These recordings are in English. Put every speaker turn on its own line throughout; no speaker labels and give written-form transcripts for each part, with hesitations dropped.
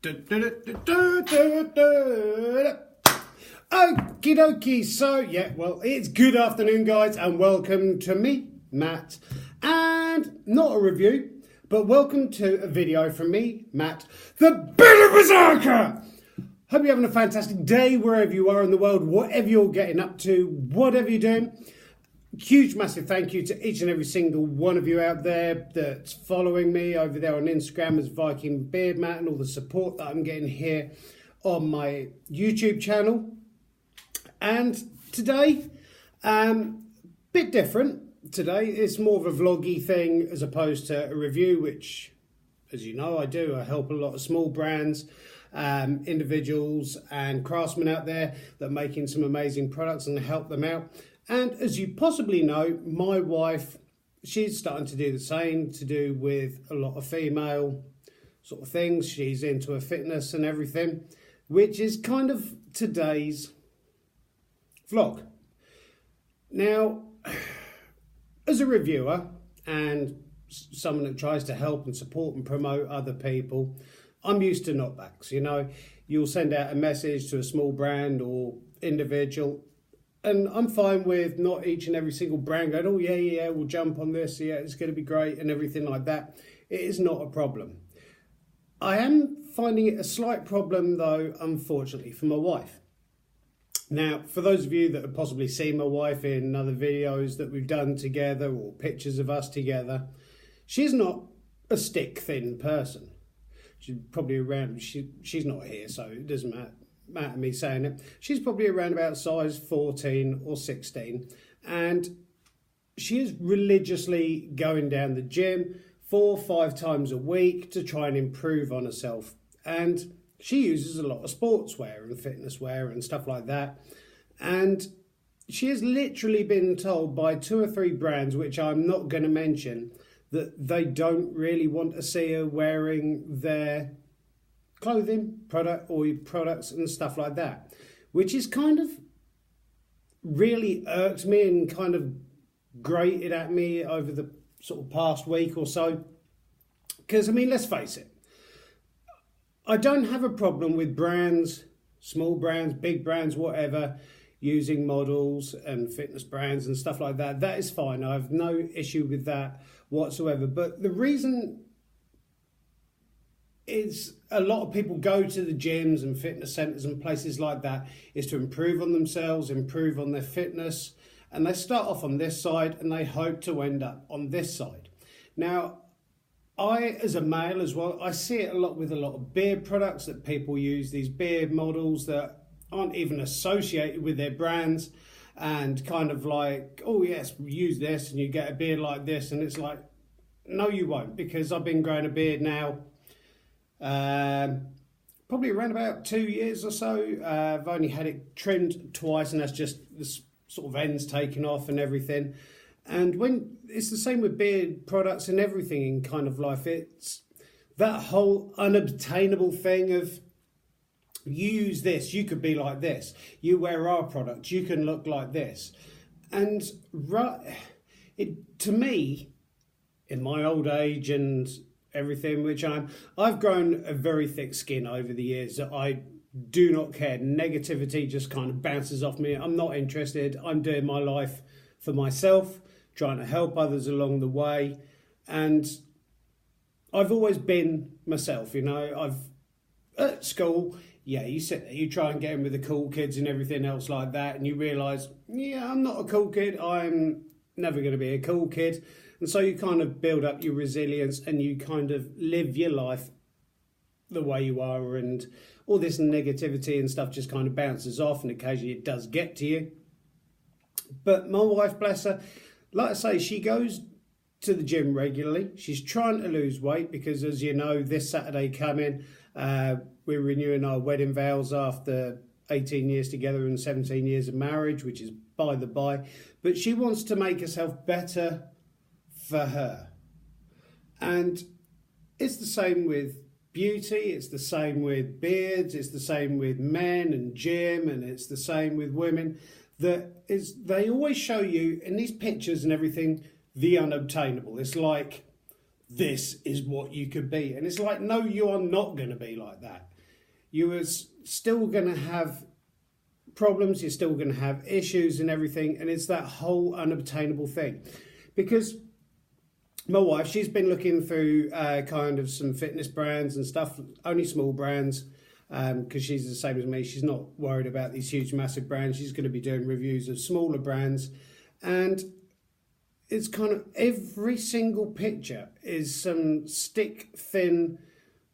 Okie dokie, so it's good afternoon guys and welcome to me, Matt, and not a review, but welcome to a video from me, Matt, the Bearded Berserker! Hope you're having a fantastic day wherever you are in the world, whatever you're getting up to, whatever you're doing. Huge massive thank you to each and every single one of you out there that's following me over there on Instagram as Viking Beard Matt, and all the support that I'm getting here on my YouTube channel. And today, bit different. Today it's more of a vloggy thing as opposed to a review, which, as you know, I do. I help a lot of small brands, individuals and craftsmen out there that are making some amazing products, and help them out. And as you possibly know, my wife, she's starting to do the same, to do with a lot of female sort of things. She's into her fitness and everything, which is kind of today's vlog. Now, as a reviewer and someone that tries to help and support and promote other people, I'm used to knockbacks. You know, you'll send out a message to a small brand or individual, and I'm fine with not each and every single brand going, oh yeah, we'll jump on this, yeah, it's going to be great and everything like that. It is not a problem. I am finding it a slight problem though, unfortunately, for my wife. Now, for those of you that have possibly seen my wife in other videos that we've done together or pictures of us together, she's not a stick thin person. She's probably around, she's not here, so it doesn't matter me saying it. She's probably around about size 14 or 16, and she is religiously going down the gym 4 or 5 times a week to try and improve on herself. And she uses a lot of sportswear and fitness wear and stuff like that. And she has literally been told by 2 or 3 brands, which I'm not going to mention, that they don't really want to see her wearing their clothing, products and stuff like that, which is kind of really irked me and kind of grated at me over the sort of past week or so. Because, I mean, let's face it, I don't have a problem with brands, small brands, big brands, whatever, using models and fitness brands and stuff like that. That is fine. I have no issue with that whatsoever. But the reason is a lot of people go to the gyms and fitness centres and places like that is to improve on themselves, improve on their fitness. And they start off on this side and they hope to end up on this side. Now, I, as a male as well, I see it a lot with a lot of beard products that people use, these beard models that aren't even associated with their brands, and kind of like, oh yes, use this and you get a beard like this. And it's like, no, you won't, because I've been growing a beard now probably around about 2 years or so. I've only had it trimmed twice, and that's just the sort of ends taken off and everything. And when it's the same with beard products and everything in kind of life, it's that whole unobtainable thing of, you use this, you could be like this. You wear our product, you can look like this. And to me, in my old age and everything, which I've grown a very thick skin over the years that I do not care. Negativity just kind of bounces off me. I'm not interested. I'm doing my life for myself, trying to help others along the way. And I've always been myself, you know. At school, yeah, you sit there, you try and get in with the cool kids and everything else like that, and you realise, yeah, I'm not a cool kid. I'm never going to be a cool kid. And so you kind of build up your resilience and you kind of live your life the way you are, and all this negativity and stuff just kind of bounces off, and occasionally it does get to you. But my wife, bless her, like I say, she goes to the gym regularly. She's trying to lose weight because, as you know, this Saturday coming, we're renewing our wedding vows after 18 years together and 17 years of marriage, which is by the by. But she wants to make herself better for her. And it's the same with beauty, it's the same with beards, it's the same with men and gym, and it's the same with women. They always show you in these pictures and everything the unobtainable. It's like this is what you could be. And it's like, no, you are not going to be like that. You are still going to have problems, you're still going to have issues and everything, and it's that whole unobtainable thing. Because my wife, she's been looking through kind of some fitness brands and stuff, only small brands, because she's the same as me. She's not worried about these huge, massive brands. She's going to be doing reviews of smaller brands. And it's kind of every single picture is some stick-thin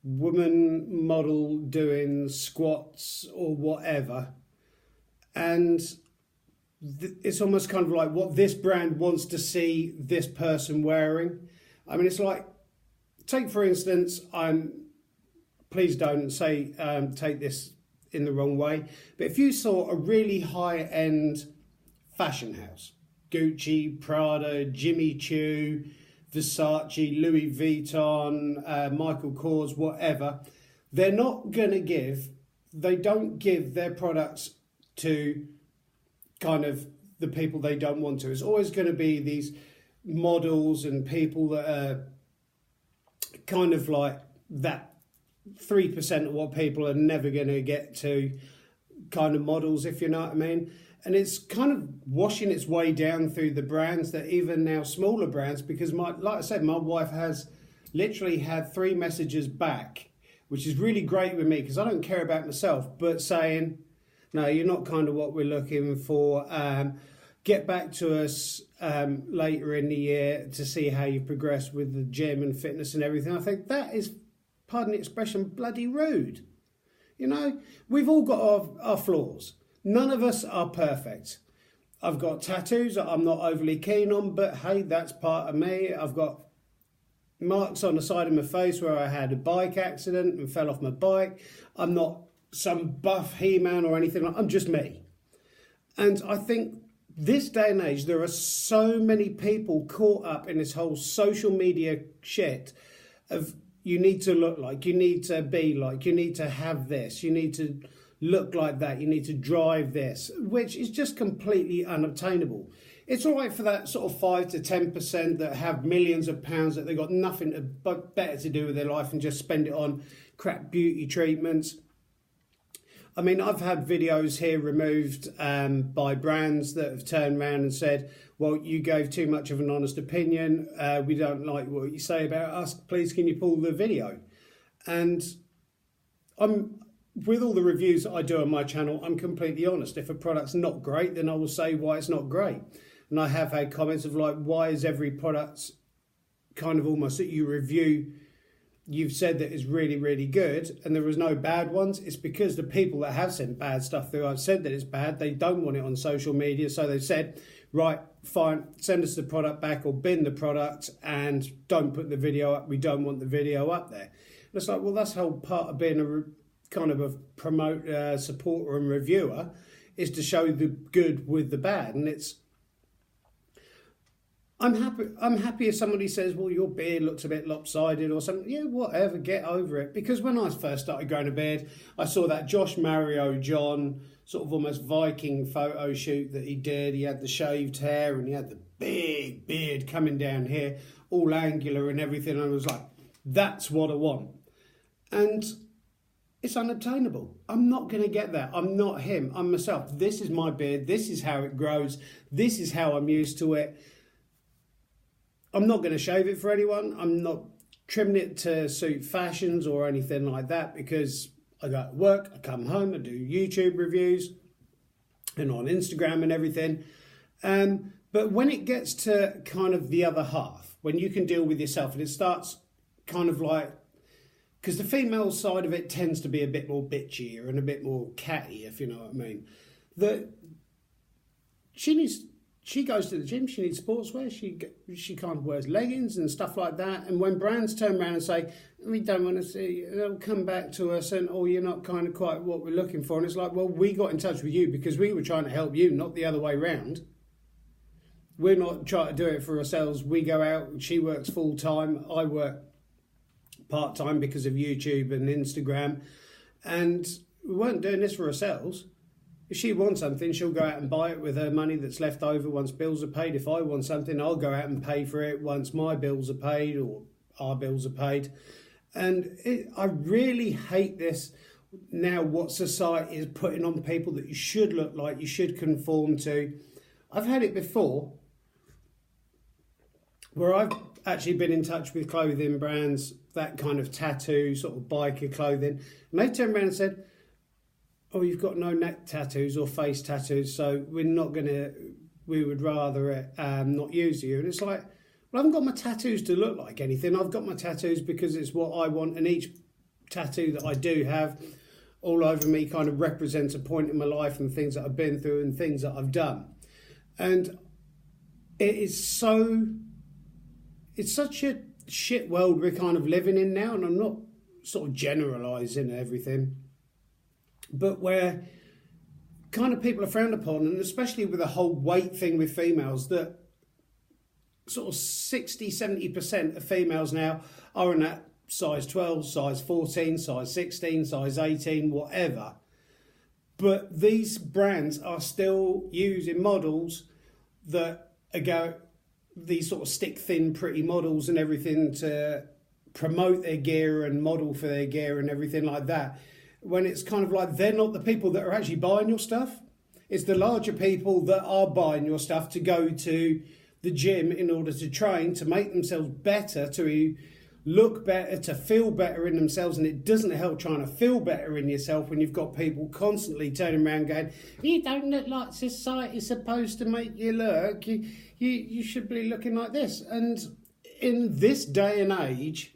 woman model doing squats or whatever. And it's almost kind of like what this brand wants to see this person wearing. I mean, it's like, take for instance, please don't say take this in the wrong way, but if you saw a really high-end fashion house, Gucci, Prada, Jimmy Choo, Versace, Louis Vuitton, Michael Kors, whatever, they don't give their products to kind of the people they don't want to. It's always going to be these models and people that are kind of like that 3% of what people are never going to get to, kind of models, if you know what I mean. And it's kind of washing its way down through the brands, that even now smaller brands, because like I said, my wife has literally had 3 messages back, which is really great with me because I don't care about myself, but saying, no, you're not kind of what we're looking for. Get back to us later in the year to see how you progress with the gym and fitness and everything. I think that is, pardon the expression, bloody rude. You know, we've all got our flaws. None of us are perfect. I've got tattoos that I'm not overly keen on, but hey, that's part of me. I've got marks on the side of my face where I had a bike accident and fell off my bike. I'm not some buff He-Man or anything. I'm just me. And I think this day and age, there are so many people caught up in this whole social media shit of you need to look like, you need to be like, you need to have this, you need to look like that, you need to drive this, which is just completely unobtainable. It's all right for that sort of 5 to 10% that have millions of pounds that they've got nothing better to do with their life and just spend it on crap beauty treatments. I mean, I've had videos here removed by brands that have turned around and said, well, you gave too much of an honest opinion. We don't like what you say about us. Please, can you pull the video? And with all the reviews that I do on my channel, I'm completely honest. If a product's not great, then I will say why it's not great. And I have had comments of like, why is every product kind of almost that you review, you've said that is really, really good, and there was no bad ones? It's because the people that have sent bad stuff through, I've said that it's bad, they don't want it on social media, so they've said, right, fine, send us the product back or bin the product and don't put the video up, we don't want the video up there. And it's like, well, that's the whole part of being a kind of a supporter and reviewer, is to show the good with the bad. And it's, I'm happy if somebody says, well, your beard looks a bit lopsided or something. Yeah, whatever, get over it. Because when I first started growing a beard, I saw that Josh Mario John sort of almost Viking photo shoot that he did. He had the shaved hair and he had the big beard coming down here, all angular and everything. And I was like, that's what I want. And it's unobtainable. I'm not going to get that. I'm not him. I'm myself. This is my beard. This is how it grows. This is how I'm used to it. I'm not going to shave it for anyone. I'm not trimming it to suit fashions or anything like that, because I go to work, I come home, I do YouTube reviews and on Instagram and everything. But when it gets to kind of the other half, when you can deal with yourself and it starts kind of like, because the female side of it tends to be a bit more bitchier and a bit more catty, if you know what I mean. That she goes to the gym, she needs sportswear, she kind of wears leggings and stuff like that. And when brands turn around and say, we don't want to see, they'll come back to us and, oh, you're not kind of quite what we're looking for. And it's like, well, we got in touch with you because we were trying to help you, not the other way round. We're not trying to do it for ourselves. We go out, she works full time, I work part time because of YouTube and Instagram. And we weren't doing this for ourselves. If she wants something, she'll go out and buy it with her money that's left over once bills are paid. If I want something, I'll go out and pay for it once my bills are paid, or our bills are paid. And I really hate this now, what society is putting on people that you should look like, you should conform to. I've had it before where I've actually been in touch with clothing brands, that kind of tattoo, sort of biker clothing, and they turned around and said, oh, you've got no neck tattoos or face tattoos, so we would rather not use you. And it's like, well, I haven't got my tattoos to look like anything. I've got my tattoos because it's what I want, and each tattoo that I do have all over me kind of represents a point in my life and things that I've been through and things that I've done. And it's such a shit world we're kind of living in now, and I'm not sort of generalising everything, but where kind of people are frowned upon, and especially with the whole weight thing with females, that sort of 60-70% of females now are in that size 12, size 14, size 16, size 18, whatever. But these brands are still using models that these sort of stick thin pretty models and everything to promote their gear and model for their gear and everything like that, when it's kind of like they're not the people that are actually buying your stuff. It's the larger people that are buying your stuff to go to the gym in order to train, to make themselves better, to look better, to feel better in themselves. And it doesn't help trying to feel better in yourself when you've got people constantly turning around going, you don't look like society's supposed to make you look. You should be looking like this. And in this day and age,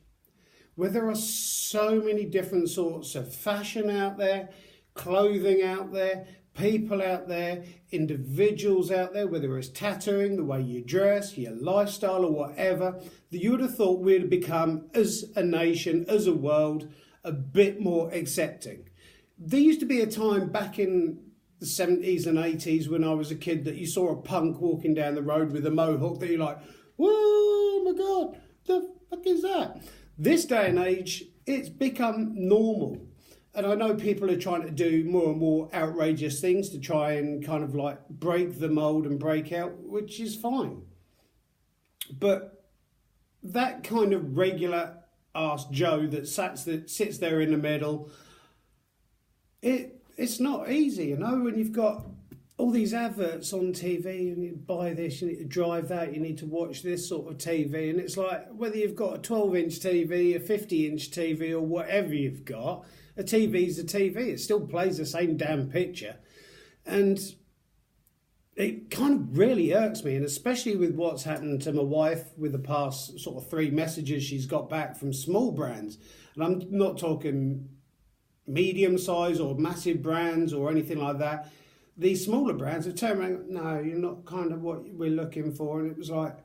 where there are so many different sorts of fashion out there, clothing out there, people out there, individuals out there, whether it's tattooing, the way you dress, your lifestyle or whatever, that you would have thought we'd have become, as a nation, as a world, a bit more accepting. There used to be a time back in the 70s and 80s when I was a kid that you saw a punk walking down the road with a mohawk that you're like, whoa, my God, the fuck is that? This day and age, it's become normal. And I know people are trying to do more and more outrageous things to try and kind of like break the mould and break out, which is fine. But that kind of regular ass Joe that sits there in the middle, it's not easy, you know, when you've got all these adverts on TV and you buy this, you need to drive that, you need to watch this sort of TV. And it's like, whether you've got a 12-inch TV, a 50-inch TV or whatever you've got, a TV's a TV. It still plays the same damn picture. And it kind of really irks me, and especially with what's happened to my wife with the past sort of 3 messages she's got back from small brands. And I'm not talking medium size or massive brands or anything like that. These smaller brands have turned around, no, you're not kind of what we're looking for. And it was like,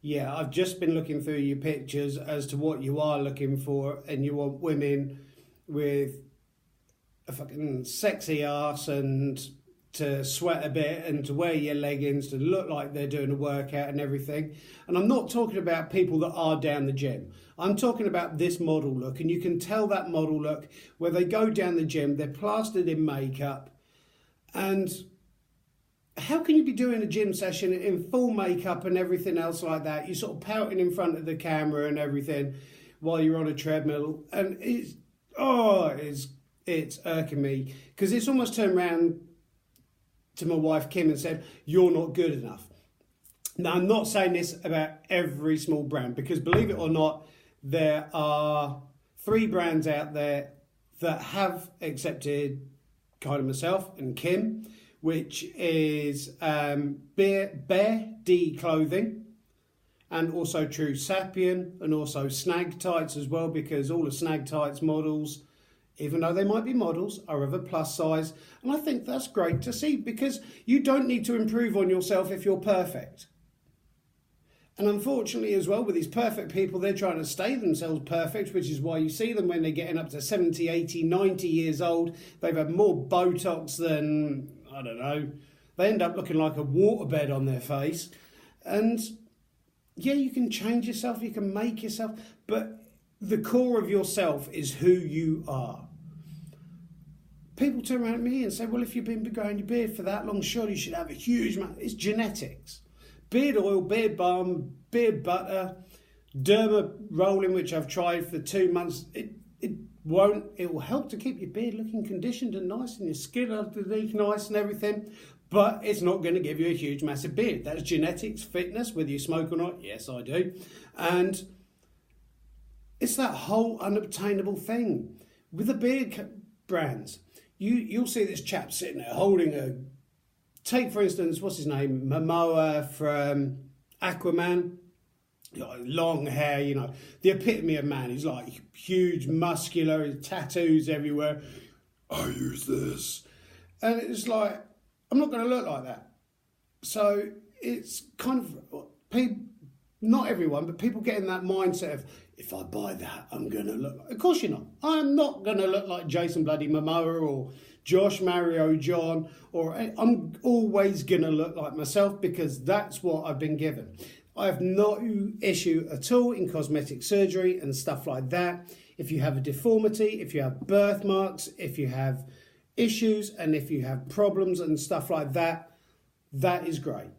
yeah, I've just been looking through your pictures as to what you are looking for, and you want women with a fucking sexy ass and to sweat a bit and to wear your leggings, to look like they're doing a workout and everything. And I'm not talking about people that are down the gym. I'm talking about this model look, and you can tell that model look where they go down the gym, they're plastered in makeup. And how can you be doing a gym session in full makeup and everything else like that? You're sort of pouting in front of the camera and everything while you're on a treadmill. And it's irking me, because it's almost turned around to my wife Kim and said, you're not good enough. Now, I'm not saying this about every small brand, because believe it or not, there are 3 brands out there that have accepted kind of myself and Kim, which is Bear D Clothing, and also True Sapien, and also Snag Tights as well, because all the Snag Tights models, even though they might be models, are of a plus size. And I think that's great to see, because you don't need to improve on yourself if you're perfect. And unfortunately as well, with these perfect people, they're trying to stay themselves perfect, which is why you see them when they're getting up to 70, 80, 90 years old. They've had more Botox than, I don't know, they end up looking like a waterbed on their face. And yeah, you can change yourself, you can make yourself, but the core of yourself is who you are. People turn around at me and say, well, if you've been growing your beard for that long, surely you should have a huge amount. It's genetics. Beard oil, beard balm, beard butter, derma rolling, which I've tried for 2 months, it will help to keep your beard looking conditioned and nice and your skin underneath nice and everything, but it's not going to give you a huge massive beard. That's genetics, fitness, whether you smoke or not. Yes, I do. And it's that whole unobtainable thing with the beard brands. You'll see this chap sitting there holding take for instance, what's his name, Momoa from Aquaman. Long hair, the epitome of man. He's like huge, muscular, tattoos everywhere. I use this. And it's like, I'm not going to look like that. So it's kind of, not everyone, but people get in that mindset of, if I buy that, I'm going to look like... Of course you're not. I'm not going to look like Jason bloody Momoa or Josh Mario John, or I'm always going to look like myself because that's what I've been given. I have no issue at all in cosmetic surgery and stuff like that. If you have a deformity, if you have birthmarks, if you have issues and if you have problems and stuff like that, that is great.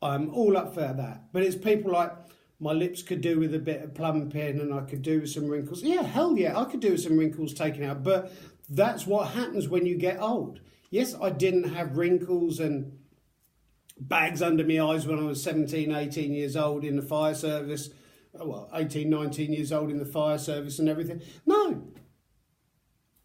I'm all up for that. But it's people like, my lips could do with a bit of plumping and I could do with some wrinkles. Yeah, hell yeah, I could do with some wrinkles taken out. But that's what happens when you get old. Yes, I didn't have wrinkles and bags under my eyes when I was 17, 18 years old in the fire service. Well, 18, 19 years old in the fire service and everything. No.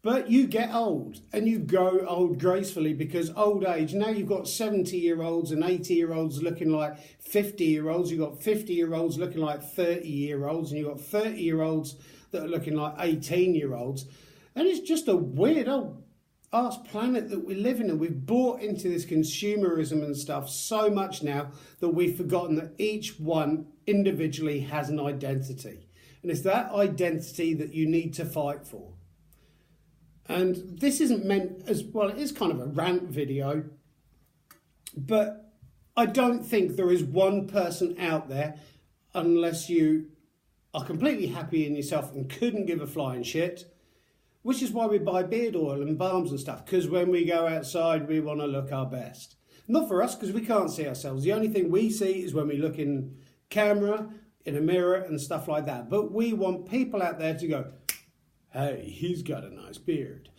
But you get old and you grow old gracefully because old age, now you've got 70-year-olds and 80-year-olds looking like 50-year-olds. You've got 50-year-olds looking like 30-year-olds and you've got 30-year-olds that are looking like 18-year-olds. And it's just a weird old arse planet that we live in, and we've bought into this consumerism and stuff so much now that we've forgotten that each one individually has an identity, and it's that identity that you need to fight for. And this isn't meant as, well, it is kind of a rant video, but I don't think there is one person out there, unless you are completely happy in yourself and couldn't give a flying shit, which is why we buy beard oil and balms and stuff, because when we go outside, we want to look our best. Not for us, because we can't see ourselves. The only thing we see is when we look in camera, in a mirror and stuff like that. But we want people out there to go, hey, he's got a nice beard.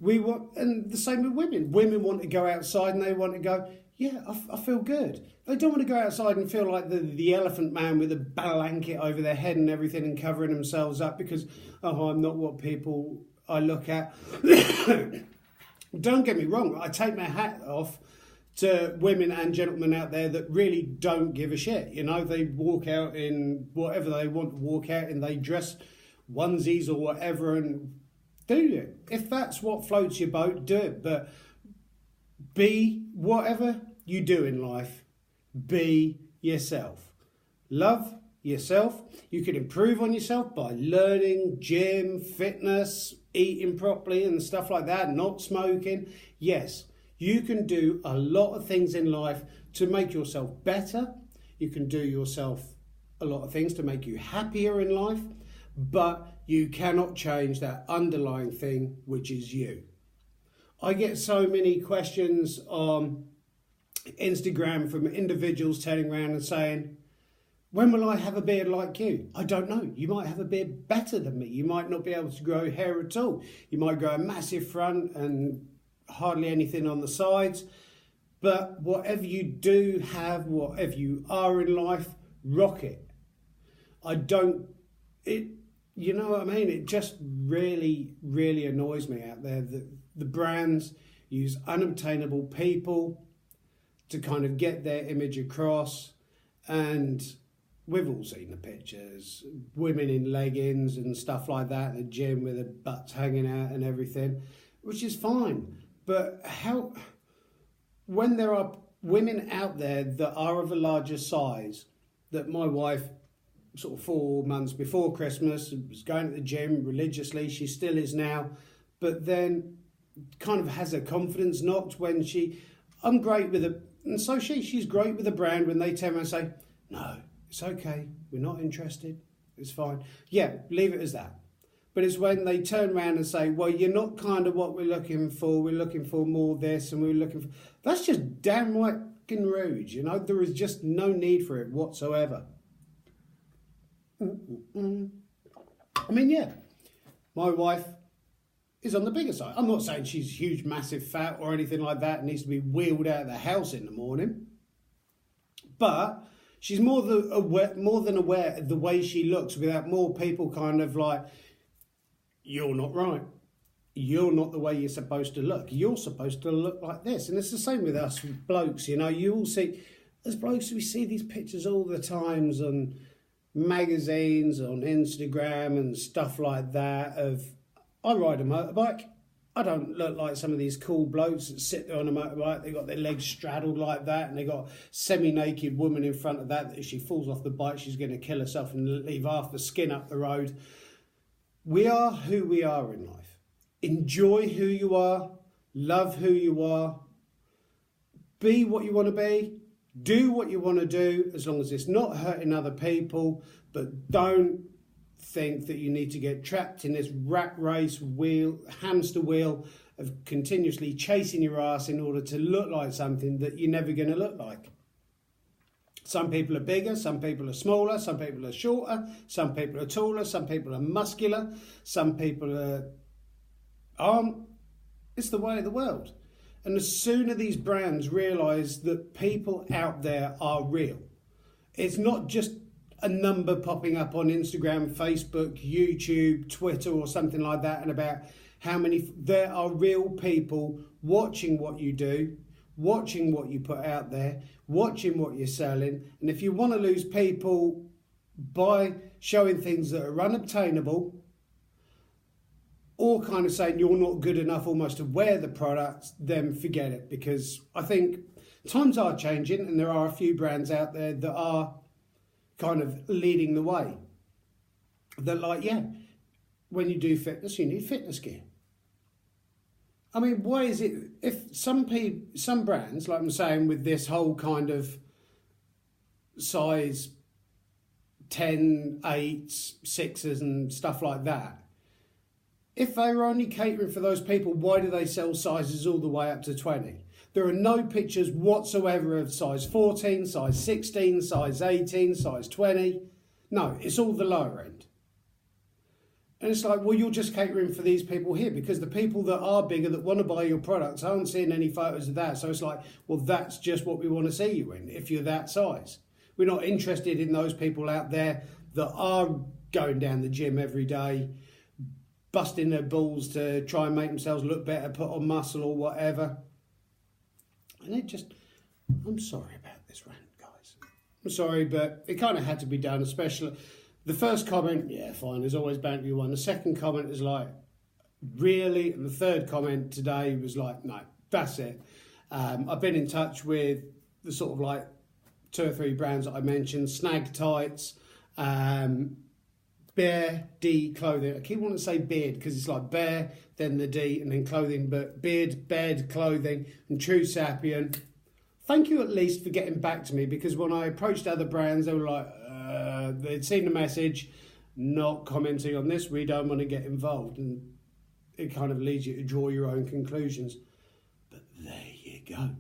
And the same with women. Women want to go outside and they want to go, yeah, I feel good. They don't want to go outside and feel like the elephant man with a blanket over their head and everything and covering themselves up because, oh, I'm not what people I look at. Don't get me wrong, I take my hat off to women and gentlemen out there that really don't give a shit. They walk out in whatever they want to walk out in, they dress onesies or whatever and do it. If that's what floats your boat, do it. But be whatever you do in life, be yourself. Love yourself. You can improve on yourself by learning, gym, fitness, eating properly and stuff like that, not smoking. Yes, you can do a lot of things in life to make yourself better. You can do yourself a lot of things to make you happier in life, but you cannot change that underlying thing, which is you. I get so many questions on Instagram from individuals turning around and saying, when will I have a beard like you? I don't know. You might have a beard better than me. You might not be able to grow hair at all. You might grow a massive front and hardly anything on the sides. But whatever you do have, whatever you are in life, rock it. You know what I mean? It just really, really annoys me out there that the brands use unobtainable people to kind of get their image across. And we've all seen the pictures, women in leggings and stuff like that in the gym with their butts hanging out and everything, which is fine. But when there are women out there that are of a larger size, that my wife, sort of 4 months before Christmas, was going to the gym religiously, she still is now, but then kind of has her confidence knocked when I'm great with her, and so she's great with the brand when they turn around and say, no, it's okay, we're not interested, it's fine. Yeah, leave it as that. But it's when they turn around and say, well, you're not kind of what we're looking for more this, and we're looking for... That's just downright fucking rude, there is just no need for it whatsoever. I mean, yeah, my wife is on the bigger side. I'm not saying she's huge, massive, fat or anything like that and needs to be wheeled out of the house in the morning. But she's more than aware of the way she looks without more people kind of like, you're not right. You're not the way you're supposed to look. You're supposed to look like this. And it's the same with us blokes, you know. You all see, as blokes, we see these pictures all the times on magazines, on Instagram and stuff like that of, I ride a motorbike. I don't look like some of these cool blokes that sit there on a motorbike. They got their legs straddled like that and they got a semi-naked woman in front of that if she falls off the bike, she's going to kill herself and leave half the skin up the road. We are who we are in life. Enjoy who you are, love who you are, be what you want to be, do what you want to do as long as it's not hurting other people, but don't think that you need to get trapped in this rat race wheel, hamster wheel of continuously chasing your ass in order to look like something that you're never going to look like. Some people are bigger, some people are smaller, some people are shorter, some people are taller, some people are muscular, some people aren't. It's the way of the world. And the sooner these brands realise that people out there are real, it's not just a number popping up on Instagram, Facebook, YouTube, Twitter or something like that, and about how many, there are real people watching what you do, watching what you put out there, watching what you're selling. And if you want to lose people by showing things that are unobtainable, or kind of saying you're not good enough almost to wear the product, then forget it. Because I think times are changing and there are a few brands out there that are kind of leading the way. They're like, yeah, when you do fitness, you need fitness gear. I mean, why is it, if some brands, like I'm saying with this whole kind of size 10, 8s, 6s and stuff like that, if they were only catering for those people, why do they sell sizes all the way up to 20? There are no pictures whatsoever of size 14, size 16, size 18, size 20. No, it's all the lower end. And it's like, well, you're just catering for these people here because the people that are bigger that want to buy your products aren't seeing any photos of that. So it's like, well, that's just what we want to see you in if you're that size. We're not interested in those people out there that are going down the gym every day, busting their balls to try and make themselves look better, put on muscle or whatever. And it just, I'm sorry about this rant, guys. I'm sorry, but it kind of had to be done, especially the first comment, yeah, fine, there's always bound to be one. The second comment is like, really? And the third comment today was like, no, that's it. I've been in touch with the sort of like 2 or 3 brands that I mentioned, Snag Tights, Bear D Clothing. I keep wanting to say beard because it's like bear, then the D, and then clothing, but beard, bed, clothing, and True Sapien. Thank you at least for getting back to me, because when I approached other brands, they were like, they'd seen the message, not commenting on this, we don't want to get involved. And it kind of leads you to draw your own conclusions. But there you go.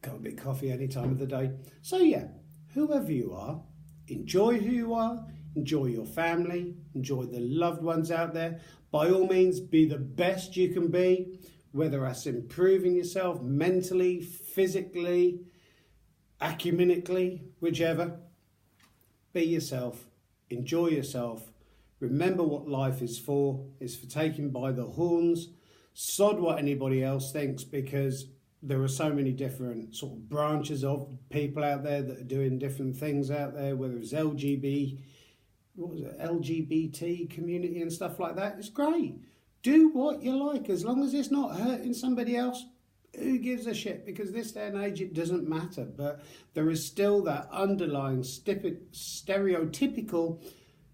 Got a bit of coffee any time of the day. So yeah, whoever you are, enjoy who you are, enjoy your family, enjoy the loved ones out there. By all means, be the best you can be, whether that's improving yourself mentally, physically, acumenically, whichever. Be yourself, enjoy yourself. Remember what life is for. It's for taking by the horns. Sod what anybody else thinks, because there are so many different sort of branches of people out there that are doing different things out there, whether it's LGBT community and stuff like that. It's great. Do what you like, as long as it's not hurting somebody else. Who gives a shit? Because this day and age it doesn't matter, but there is still that underlying stereotypical,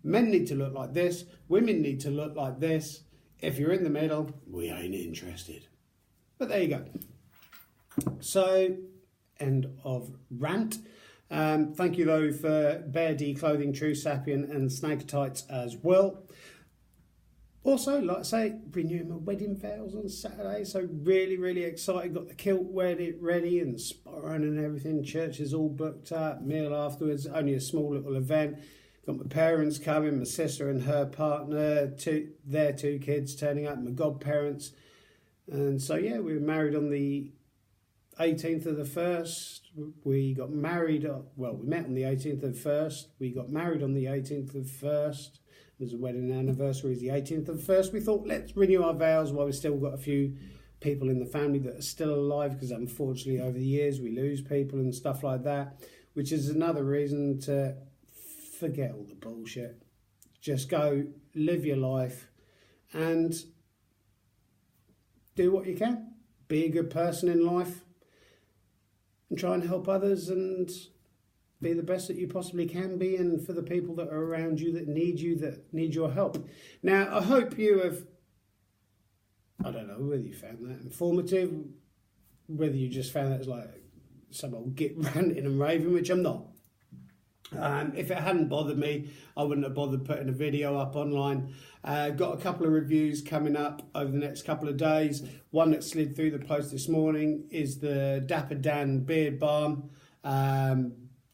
men need to look like this, women need to look like this. If you're in the middle, we ain't interested. But there you go. So, end of rant. Thank you though for Bear D Clothing, True Sapien and Snag Tights as well. Also, like I say, renewing my wedding vows on Saturday, so really, really excited. Got the kilt ready and sparring and everything. Church is all booked up. Meal afterwards, only a small little event. Got my parents coming, my sister and her partner, their two kids turning up, my godparents. And so, yeah, we were married on the 18th of the 1st. We got married, well, we met on the 18th of the 1st. We got married on the 18th of the 1st. It was a wedding anniversary, is the 18th of the 1st. We thought, let's renew our vows while we've still got a few people in the family that are still alive, because unfortunately over the years we lose people and stuff like that, which is another reason to forget all the bullshit. Just go, live your life and do what you can. Be a good person in life and try and help others and be the best that you possibly can be, and for the people that are around you that need your help. Now, I hope you have, I don't know whether you found that informative, whether you just found that as like some old git ranting and raving, which I'm not. If it hadn't bothered me, I wouldn't have bothered putting a video up online. Got a couple of reviews coming up over the next couple of days. One that slid through the post this morning is the Dapper Dan beard balm.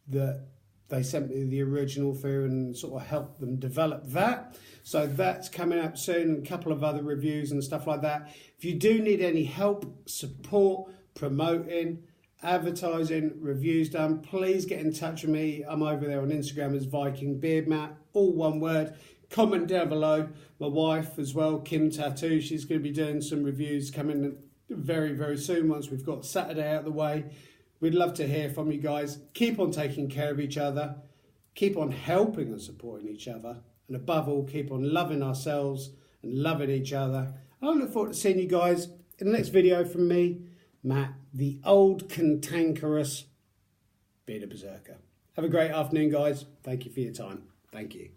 That they sent me the original through and sort of helped them develop that. So that's coming up soon, and a couple of other reviews and stuff like that. If you do need any help, support, promoting, advertising, reviews done, please get in touch with me. I'm over there on Instagram as Viking Beard Mat, all one word. Comment down below. My wife as well, Kim Tattoo, she's going to be doing some reviews coming very, very soon once we've got Saturday out of the way. We'd love to hear from you guys. Keep on taking care of each other. Keep on helping and supporting each other. And above all, keep on loving ourselves and loving each other. I look forward to seeing you guys in the next video from me, Matt, the old cantankerous bearded berserker. Have a great afternoon, guys. Thank you for your time. Thank you.